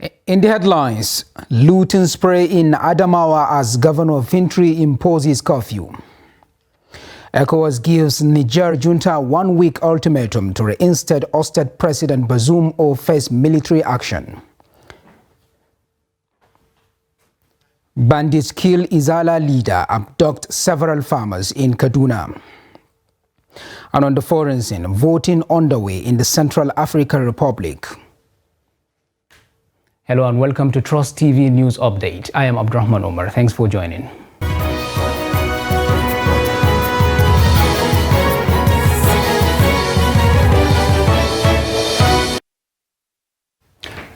In the headlines, looting spray in Adamawa as Governor Fintri imposes curfew. ECOWAS gives Niger junta 1-week ultimatum to reinstate ousted President Bazoum or face military action. Bandits kill Izala leader, abduct several farmers in Kaduna. And on the foreign scene, voting underway in the Central African Republic. Hello and welcome to Trust TV News Update. I am Abdurrahman Omar. Thanks for joining.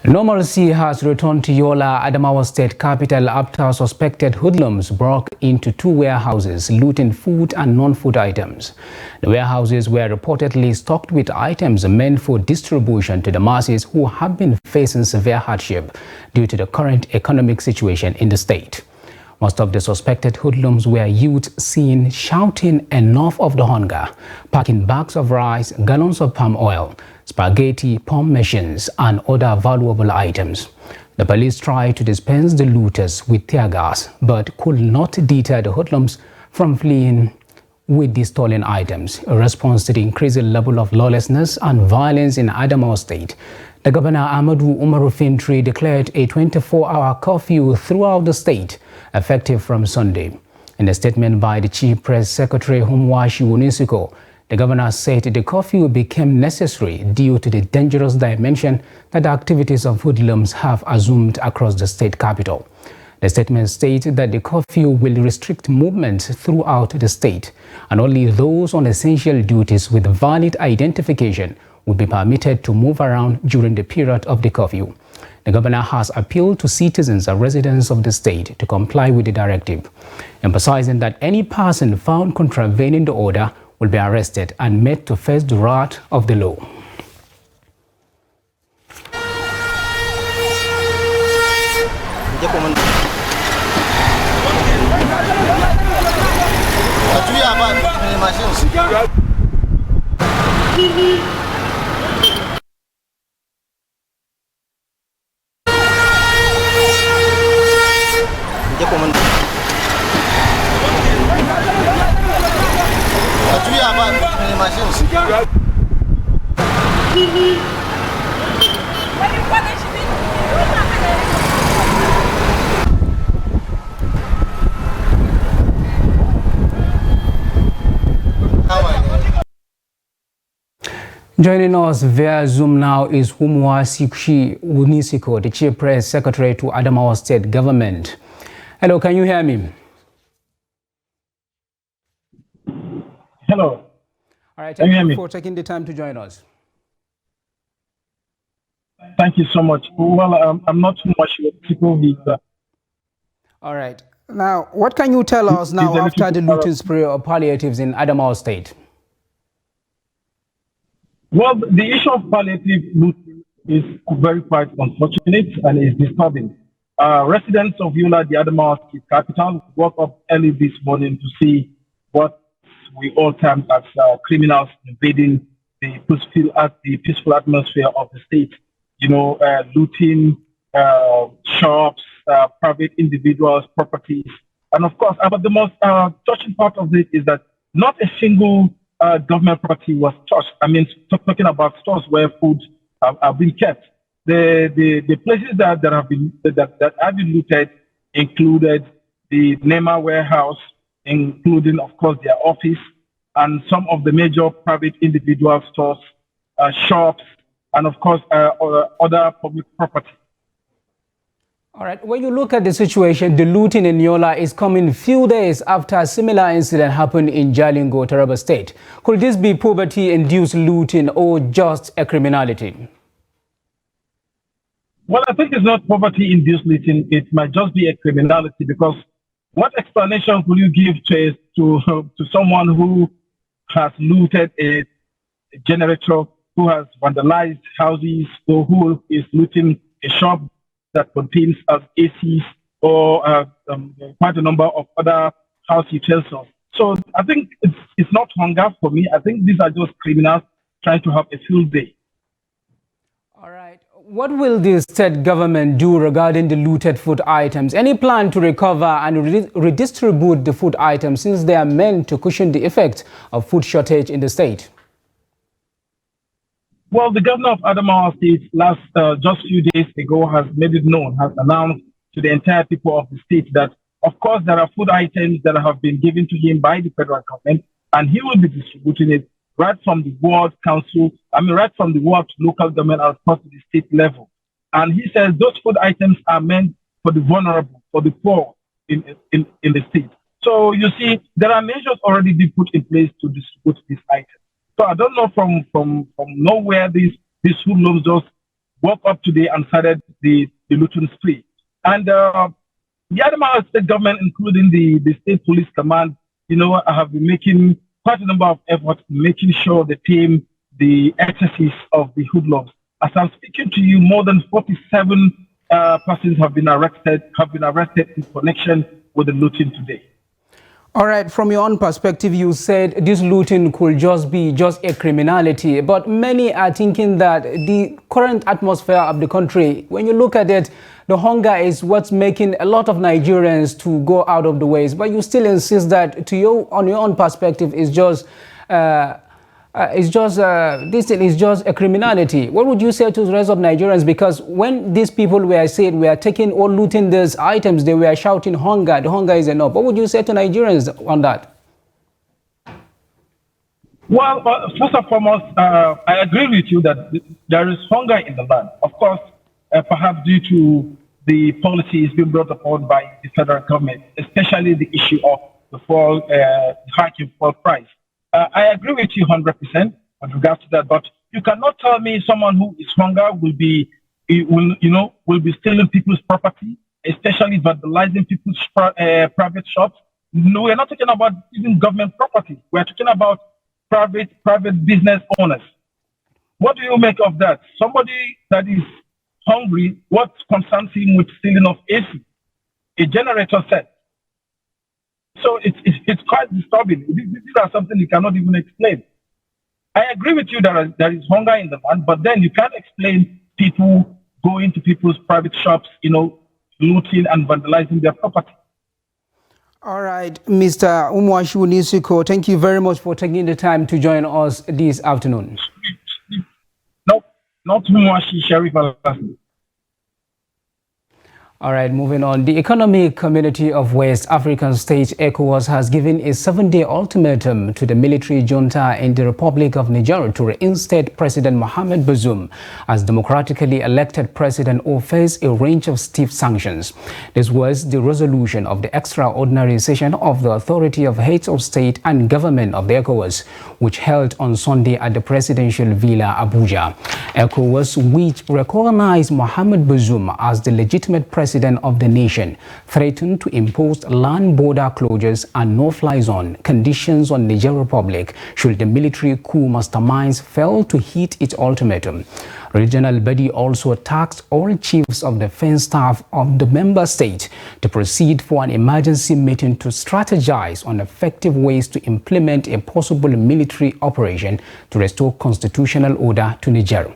Normalcy has returned to Yola, Adamawa state capital, after suspected hoodlums broke into 2 warehouses, looting food and non-food items. The warehouses were reportedly stocked with items meant for distribution to the masses who have been facing severe hardship due to the current economic situation in the state. Most of the suspected hoodlums were youth seen shouting enough of the hunger, packing bags of rice, gallons of palm oil, spaghetti, pump machines, and other valuable items. The police tried to dispense the looters with tear gas, but could not deter the hoodlums from fleeing with the stolen items. In response to the increasing level of lawlessness and violence in Adamawa State, the Governor Ahmadu Umaru Fintri declared a 24-hour curfew throughout the state, effective from Sunday. In a statement by the Chief Press Secretary Humwashi Wunisiko, the governor said the curfew became necessary due to the dangerous dimension that the activities of hoodlums have assumed across the state capital. The statement stated that the curfew will restrict movement throughout the state, and only those on essential duties with valid identification will be permitted to move around during the period of the curfew. The governor has appealed to citizens and residents of the state to comply with the directive, emphasizing that any person found contravening the order will be arrested and made to face the wrath of the law. Joining us via Zoom now is Humwashi Wunisiko, the Chief Press Secretary to Adamawa State Government. Hello, can you hear me? Hello. All right, thank you for taking the time to join us. Thank you so much. Well, I'm not too much people with. All right. Now, what can you tell us now after the looting spree of palliatives in Adamawa State? Well, the issue of palliative looting is very quite unfortunate and is disturbing. Residents of Yola, the Adamawa state capital, woke up early this morning to see what we all term as criminals invading the peaceful atmosphere of the state. You know, looting shops, private individuals, properties, and of course, but the most touching part of it is that not a single government property was touched. I mean, talking about stores where food have been kept. The places that have been looted included the NEMA warehouse, including of course their office, and some of the major private individual stores, shops, and of course other public property. All right, when you look at the situation, the looting in Yola is coming few days after a similar incident happened in Jalingo, Taraba State. Could this be poverty-induced looting or just a criminality? Well, I think it's not poverty-induced looting. It might just be a criminality, because what explanation will you give to someone who has looted a generator, who has vandalized houses, or who is looting a shop that contains ACs or quite a number of other house utensils? So I think it's not hunger for me. I think these are just criminals trying to have a field day. All right. What will the state government do regarding the looted food items? Any plan to recover and redistribute the food items since they are meant to cushion the effect of food shortage in the state? Well, the governor of Adamawa State just a few days ago has made it known, has announced to the entire people of the state that, of course, there are food items that have been given to him by the federal government, and he will be distributing it right from the ward council, right from the ward to local government and of course to the state level. And he says those food items are meant for the vulnerable, for the poor in the state. So you see, there are measures already being put in place to distribute these items. So I don't know from nowhere these hoodlums just woke up today and started the looting spree. And the Adamawa state government, including the state police command, have been making quite a number of efforts making sure they tame the excesses of the hoodlums. As I'm speaking to you, more than 47 persons have been arrested in connection with the looting today. All right, from your own perspective, you said this looting could just be a criminality, but many are thinking that the current atmosphere of the country, when you look at it, the hunger is what's making a lot of Nigerians to go out of the ways. But you still insist that on your own perspective, this thing is just a criminality. What would you say to the rest of Nigerians? Because when these people were saying we are taking or looting these items, they were shouting hunger. The hunger is enough. What would you say to Nigerians on that? Well, first and foremost, I agree with you that there is hunger in the land. Of course, perhaps due to the policies being brought upon by the federal government, especially the issue of the hike in fuel price. I agree with you 100% with regards to that, but you cannot tell me someone who is hunger will be stealing people's property, especially vandalizing people's private shops. No, we're not talking about even government property. We're talking about private business owners. What do you make of that? Somebody that is hungry, what concerns him with stealing of AC, a generator set? So it's quite disturbing. These are something you cannot even explain. I agree with you that there is hunger in the land, but then you can't explain people going to people's private shops, looting and vandalizing their property. All right, Mr. Umwashu Nisiko, thank you very much for taking the time to join us this afternoon. No, not Umwashi, Sheriff Al-Hassan. All right, moving on. The Economic Community of West African States, ECOWAS, has given a 7-day ultimatum to the military junta in the Republic of Niger to reinstate President Mohamed Bazoum as democratically elected president or face a range of stiff sanctions. This was the resolution of the extraordinary session of the Authority of Heads of State and Government of the ECOWAS, which held on Sunday at the Presidential Villa, Abuja. ECOWAS, which recognized Mohamed Bazoum as the legitimate president of the nation, threatened to impose land border closures and no-fly zone conditions on Niger Republic should the military coup masterminds fail to hit its ultimatum. Regional body also tasked all chiefs of defense staff of the member state to proceed for an emergency meeting to strategize on effective ways to implement a possible military operation to restore constitutional order to Niger.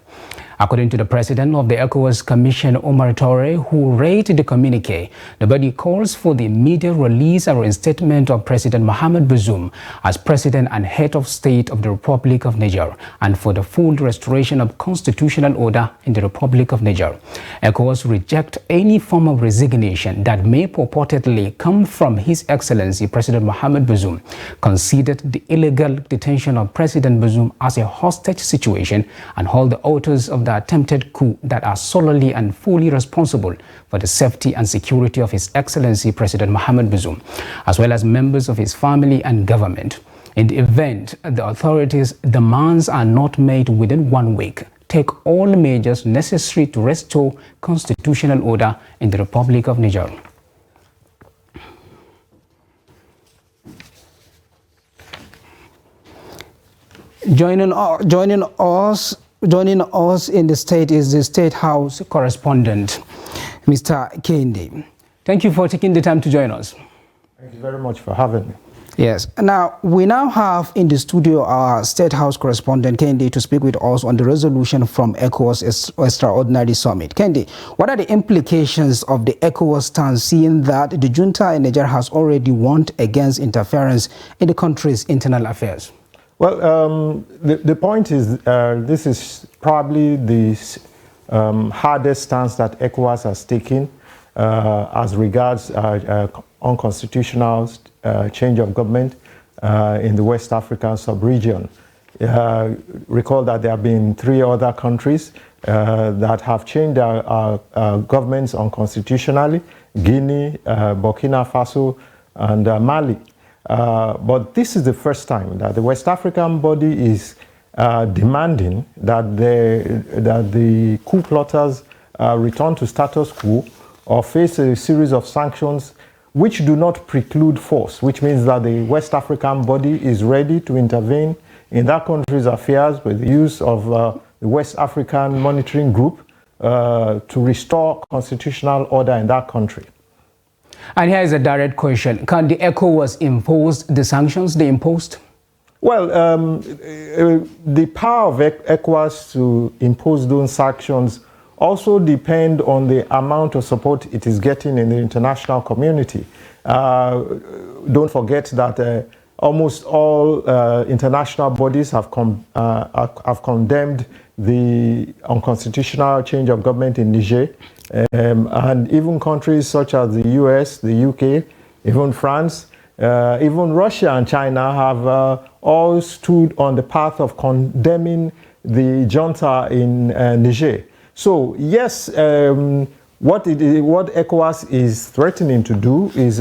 According to the president of the ECOWAS Commission, Omar Toure, who read the communique, the body calls for the immediate release and reinstatement of President Mohamed Bazoum as president and head of state of the Republic of Niger, and for the full restoration of constitutional order in the Republic of Niger. ECOWAS rejects any form of resignation that may purportedly come from His Excellency President Mohamed Bazoum, considered the illegal detention of President Bazoum as a hostage situation, and hold the authors of the attempted coup that are solely and fully responsible for the safety and security of His Excellency President Mohamed Bazoum, as well as members of his family and government. In the event the authorities' demands are not made within 1 week, take all measures necessary to restore constitutional order in the Republic of Niger. Joining us in the state is the State House correspondent, Mr. Kendi. Thank you for taking the time to join us. Thank you very much for having me. Yes. Now, we now have in the studio our State House correspondent, Kendi, to speak with us on the resolution from ECOWAS Extraordinary Summit. Kendi, what are the implications of the ECOWAS stance, seeing that the junta in Niger has already warned against interference in the country's internal affairs? Well, the point is this is probably the hardest stance that ECOWAS has taken as regards unconstitutional change of government in the West African sub-region. Recall that there have been 3 other countries that have changed their governments unconstitutionally: Guinea, Burkina Faso, and Mali. But this is the first time that the West African body is demanding that the coup plotters return to status quo or face a series of sanctions which do not preclude force, which means that the West African body is ready to intervene in that country's affairs with the use of the West African Monitoring Group to restore constitutional order in that country. And here is a direct question. Can the ECOWAS impose the sanctions they imposed? Well, the power of ECOWAS to impose those sanctions also depend on the amount of support it is getting in the international community. Don't forget that almost all international bodies have condemned the unconstitutional change of government in Niger, and even countries such as the US, the UK, even France, even Russia and China have all stood on the path of condemning the junta in Niger. So yes, what ECOWAS is threatening to do is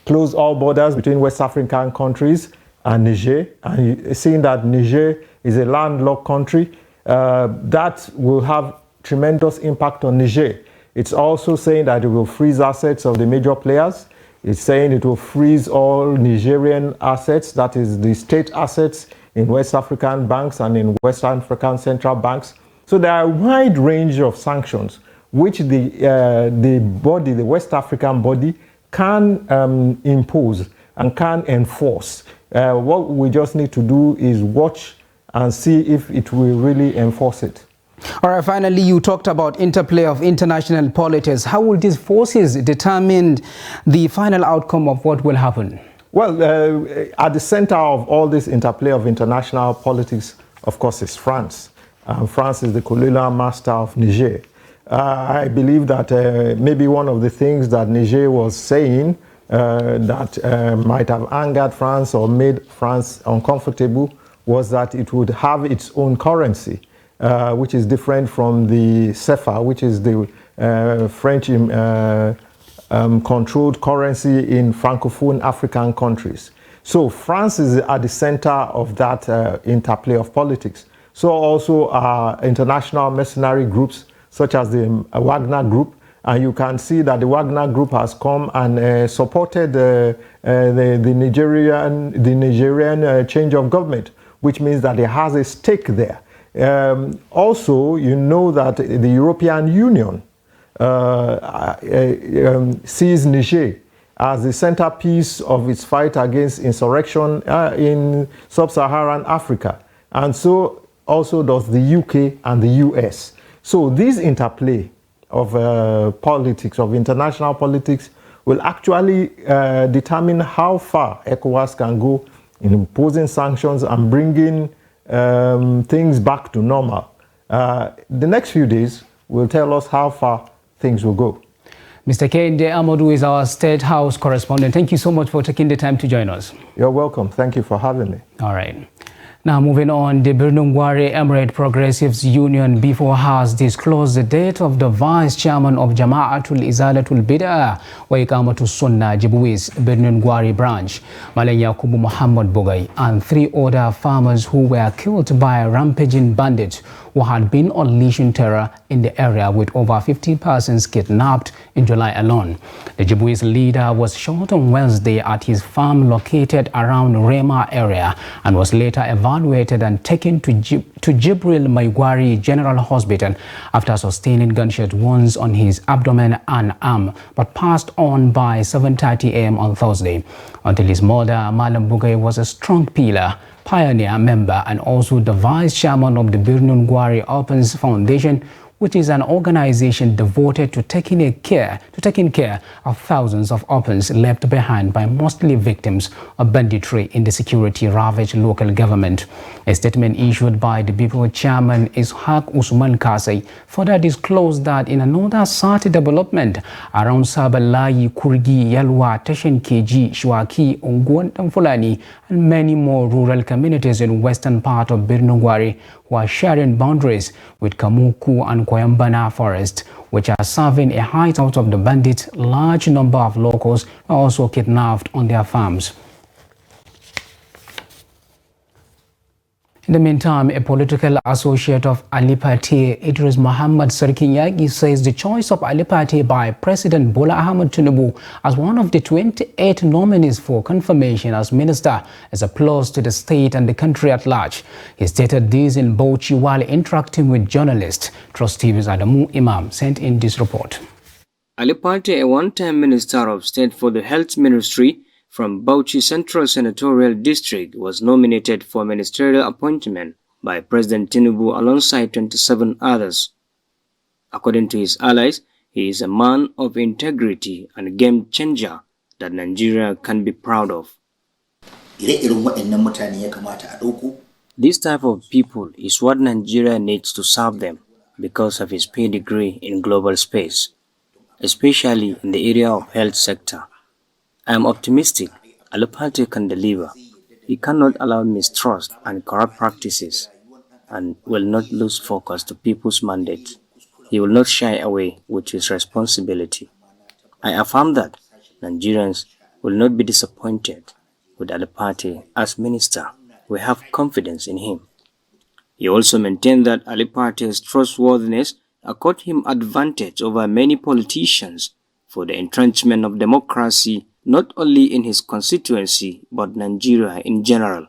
close all borders between West African countries and Niger, and seeing that Niger is a landlocked country, that will have tremendous impact on Niger. It's also saying that it will freeze assets of the major players. It's saying it will freeze all Nigerian assets, that is the state assets in West African banks and in West African central banks. So there are a wide range of sanctions which the body, the West African body, can impose and can enforce. What we just need to do is watch and see if it will really enforce it. All right, finally, you talked about interplay of international politics. How will these forces determine the final outcome of what will happen? Well, at the center of all this interplay of international politics, of course, is France. France is the colonial master of Niger. I believe that maybe one of the things that Niger was saying that might have angered France or made France uncomfortable was that it would have its own currency, which is different from the CFA, which is the French controlled currency in Francophone African countries. So France is at the center of that interplay of politics. So also international mercenary groups such as the Wagner Group, and you can see that the Wagner Group has come and supported the Nigerian change of government, which means that it has a stake there. Also, you know that the European Union sees Niger as the centerpiece of its fight against insurrection in sub-Saharan Africa, and so also does the UK and the US. So this interplay of politics, of international politics, will actually determine how far ECOWAS can go in imposing sanctions and bringing things back to normal. The next few days will tell us how far things will go. Mr. Kende Amadou is our State House correspondent. Thank you so much for taking the time to join us. You're welcome. Thank you for having me. All right. Now moving on, the Birnungwari Emirate Progressives Union before has disclosed the date of the Vice Chairman of Jama'atul Izalatul Bid'ah wa Iqamatus Sunnah Jibuis Birnungwari branch, Malam Yakubu Muhammad Bogai, and 3 other farmers who were killed by rampaging bandits who had been unleashing terror in the area, with over 50 persons kidnapped in July alone. The Jibuiti's leader was shot on Wednesday at his farm located around Rema area and was later evaluated and taken to Jibril Maiduguri General Hospital after sustaining gunshot wounds on his abdomen and arm, but passed on by 7:30 a.m. on Thursday. Until his mother, Malam Bugay, was a strong pillar, pioneer member, and also the vice chairman of the Birnun Gwari Opens Foundation, which is an organization devoted to taking care of thousands of orphans left behind by mostly victims of banditry in the security-ravaged local government. A statement issued by the People chairman Ishaq Usman Kasai further disclosed that in another SART development around Sabalayi, Kurgi, Yalwa, Tashin Keji, Shwaki, Ungwan, Fulani, and many more rural communities in western part of Birnun Gwari who are sharing boundaries with Kamuku and Koyambana forest, which are serving a hideout of the bandits. Large number of locals are also kidnapped on their farms. In the meantime, a political associate of Ali Pate, Idris Muhammad Sarkinyagi, says the choice of Ali Pate by President Bola Ahmed Tinubu as one of the 28 nominees for confirmation as minister is a plus to the state and the country at large. He stated this in Bauchi while interacting with journalists. Trust TV's Adamu Imam sent in this report. Ali Pate, a one-time minister of state for the health ministry from Bauchi Central Senatorial District, was nominated for ministerial appointment by President Tinubu alongside 27 others. According to his allies, he is a man of integrity and a game changer that Nigeria can be proud of. This type of people is what Nigeria needs to serve them because of his pedigree in global space, especially in the area of health sector. I am optimistic Ali Pate can deliver. He cannot allow mistrust and corrupt practices and will not lose focus to people's mandate. He will not shy away with his responsibility. I affirm that Nigerians will not be disappointed with Ali Pate as minister. We have confidence in him. He also maintained that Ali Pate's trustworthiness accorded him advantage over many politicians for the entrenchment of democracy, not only in his constituency, but Nigeria in general.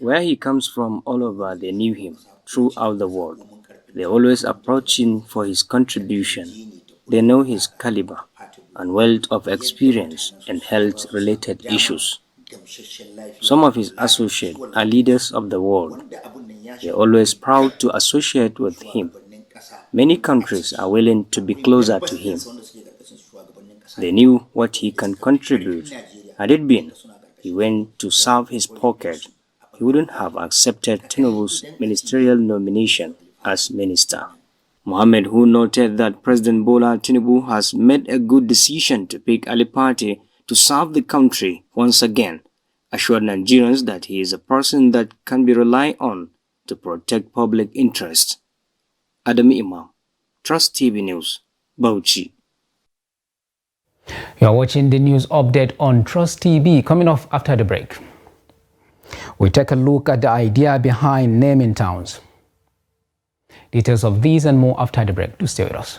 Where he comes from, all over they knew him throughout the world. They always approach him for his contribution. They know his caliber and wealth of experience in health-related issues. Some of his associates are leaders of the world. They are always proud to associate with him. Many countries are willing to be closer to him. They knew what he can contribute. Had it been he went to serve his pocket, he wouldn't have accepted Tinubu's ministerial nomination as minister. Mohammed, who noted that President Bola Tinubu has made a good decision to pick Ali Pate to serve the country once again, assured Nigerians that he is a person that can be relied on to protect public interest. Adam Imam, Trust TV News, Bauchi. You are watching the news update on Trust TV. Coming off after the break, we take a look at the idea behind naming towns. Details of these and more after the break. Do stay with us.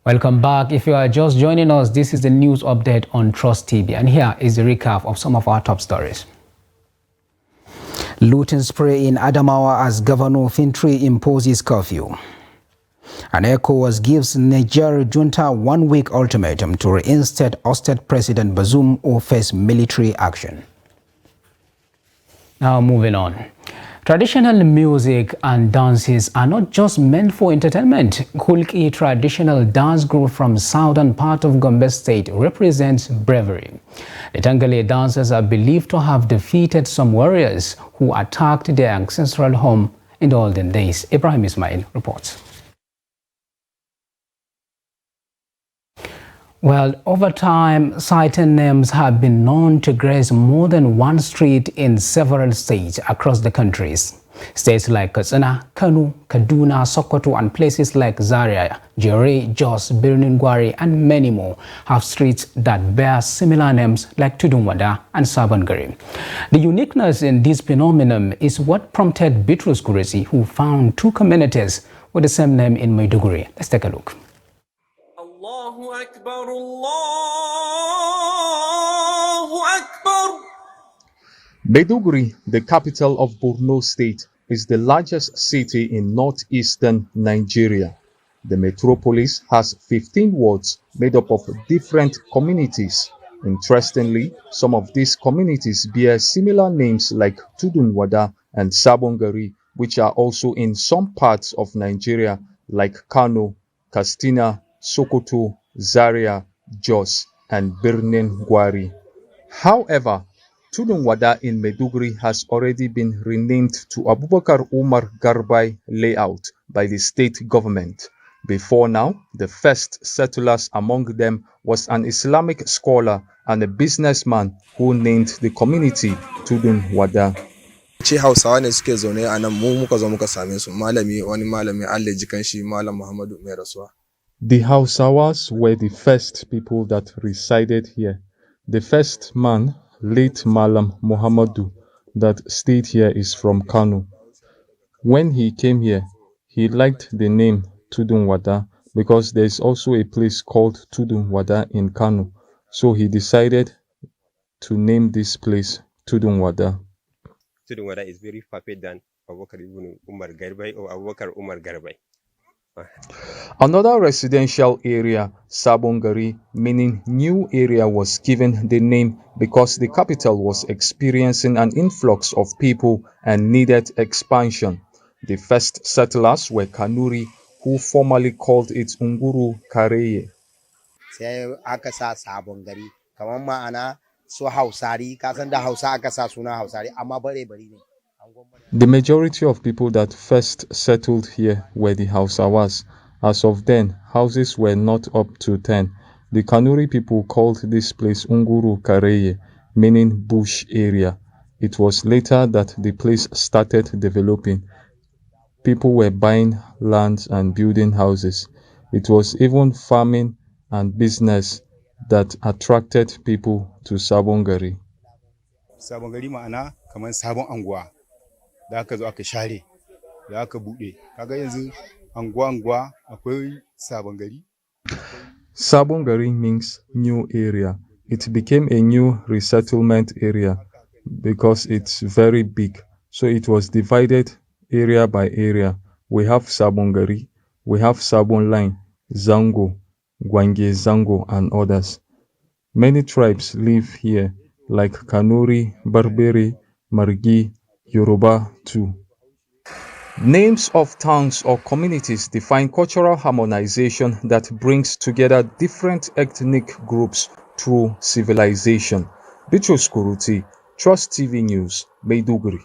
Welcome back. If you are just joining us, this is the news update on Trust TV, and here is the recap of some of our top stories. Looting spray in Adamawa as Governor Fintri imposes curfew. And ECOWAS gives Niger junta 1 week ultimatum to reinstate ousted President Bazoum or face military action. Now moving on. Traditional music and dances are not just meant for entertainment. Kulki traditional dance group from southern part of Gombe State represents bravery. The Tangale dancers are believed to have defeated some warriors who attacked their ancestral home in the olden days. Ibrahim Ismail reports. Well, over time, certain names have been known to grace more than one street in several states across the countries. States like Katsina, Kano, Kaduna, Sokoto, and places like Zaria, Jere, Jos, Birnin Gwari, and many more have streets that bear similar names like Tudunwada and Sabangari. The uniqueness in this phenomenon is what prompted Bitrus Kuresi, who found two communities with the same name in Maiduguri. Let's take a look. Allahu Akbar, Allahu Akbar. Maiduguri, the capital of Borno State, is the largest city in northeastern Nigeria. The metropolis has 15 wards made up of different communities. Interestingly, some of these communities bear similar names like Tudunwada and Sabongari, which are also in some parts of Nigeria like Kano, Katsina, Sokoto, Zaria, Jos, and Birnin Gwari. However, Tudunwada in Maiduguri has already been renamed to Abubakar Umar Garbai layout by the state government. Before now, the first settlers among them was an Islamic scholar and a businessman who named the community Tudunwada. Ce Hausawa ne suke zaune a nan mu muka zo muka same su malami wani malami Allah jikan shi Malam Muhammadu mai rasuwa. The Hausawas were the first people that resided here. The first man, late Malam Muhammadu, that stayed here is from Kano. When he came here, he liked the name Tudunwada because there is also a place called Tudunwada in Kano. So he decided to name this place Tudunwada. Tudunwada is very perfect than Abubakar Umar Garbai or Abubakar Umar Garbai. Another residential area, Sabongari, meaning new area, was given the name because the capital was experiencing an influx of people and needed expansion. The first settlers were Kanuri, who formerly called it Unguru Kareye. Sai aka sa Sabongari, kamar ma'ana su Hausari, ka san da Hausa aka sa suna Hausari, amma bare-bare ne. The majority of people that first settled here were the Hausawas. As of then, houses were not up to 10. The Kanuri people called this place Unguru Kareye, meaning bush area. It was later that the place started developing. People were buying lands and building houses. It was even farming and business that attracted people to Sabongari. Sabongari ma'ana kamar sabon anguwa. Da aka zo aka share da aka bude kaga yanzu anguwa akwai Sabongari. Sabongari means new area. It became a new resettlement area because it's very big, so it was divided area by area. We have Sabongari, we have Sabon Line, Zango, Gwange Zango, and others. Many tribes live here like Kanuri, Barberi, Margi, Yoruba too. Names of towns or communities define cultural harmonization that brings together different ethnic groups through civilization. Bitrus Kuresi, Trust TV News, Maiduguri.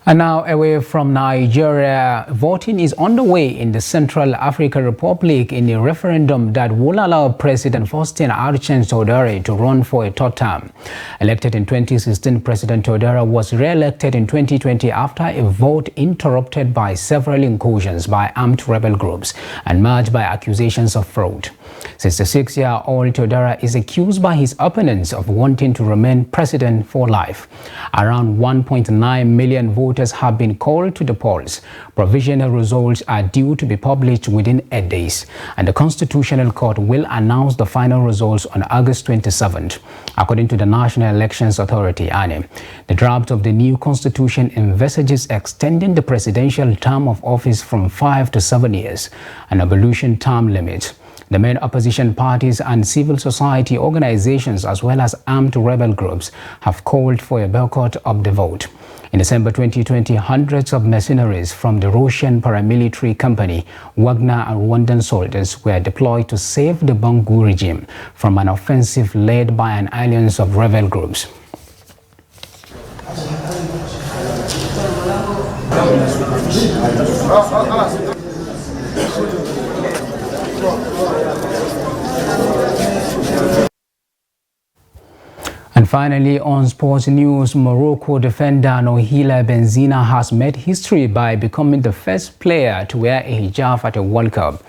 And now away from Nigeria, voting is underway in the Central African Republic in a referendum that will allow President Faustin Archange Touadera to run for a third term. Elected in 2016, President Touadera was re-elected in 2020 after a vote interrupted by several incursions by armed rebel groups and marred by accusations of fraud. 66-year-old Touadera is accused by his opponents of wanting to remain president for life. Around 1.9 million voters voters have been called to the polls. Provisional results are due to be published within 8 days, and the Constitutional Court will announce the final results on August 27th, according to the National Elections Authority, (ANE). The draft of the new constitution envisages extending the presidential term of office from 5 to 7 years, an abolition term limit. The main opposition parties and civil society organizations, as well as armed rebel groups, have called for a boycott of the vote. In December 2020, hundreds of mercenaries from the Russian paramilitary company Wagner and Rwandan soldiers were deployed to save the Bangu regime from an offensive led by an alliance of rebel groups. And finally, on sports news, Morocco defender Nohila Benzina has made history by becoming the first player to wear a hijab at a World Cup.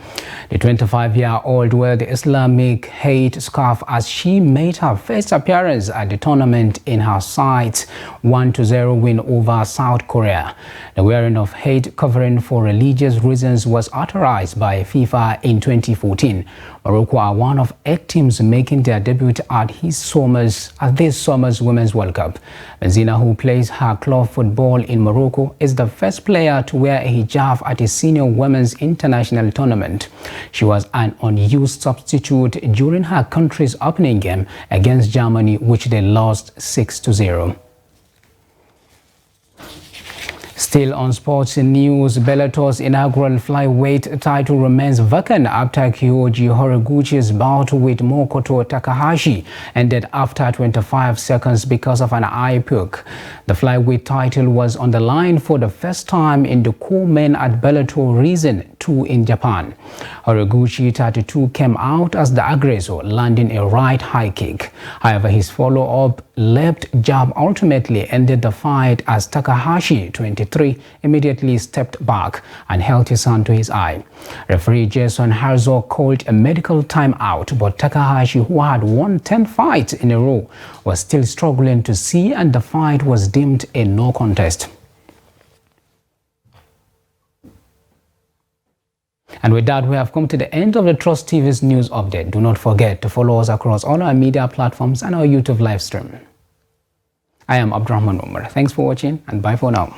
The 25-year-old wore the Islamic hate scarf as she made her first appearance at the tournament in her side's 1-0 win over South Korea. The wearing of hate covering for religious reasons was authorized by FIFA in 2014. Morocco are one of 8 teams making their debut at this summer's Women's World Cup. Benzina, who plays her club football in Morocco, is the first player to wear a hijab at a senior women's international tournament. She was an unused substitute during her country's opening game against Germany, which they lost 6-0. Still on sports news, Bellator's inaugural flyweight title remains vacant after Kyoji Horiguchi's bout with Mokoto Takahashi ended after 25 seconds because of an eye poke. The flyweight title was on the line for the first time in the co-main at Bellator Season 2 in Japan. Horiguchi, 32, came out as the aggressor, landing a right high kick. However, his follow-up left jab ultimately ended the fight as Takahashi, 23, immediately stepped back and held his hand to his eye. Referee Jason Herzog called a medical timeout, but Takahashi, who had won 10 fights in a row, was still struggling to see, and the fight was deemed a no contest. And with that, we have come to the end of the Trust TV's news update. Do not forget to follow us across all our media platforms and our YouTube live stream. I am Abdurrahman Umar. Thanks for watching, and bye for now.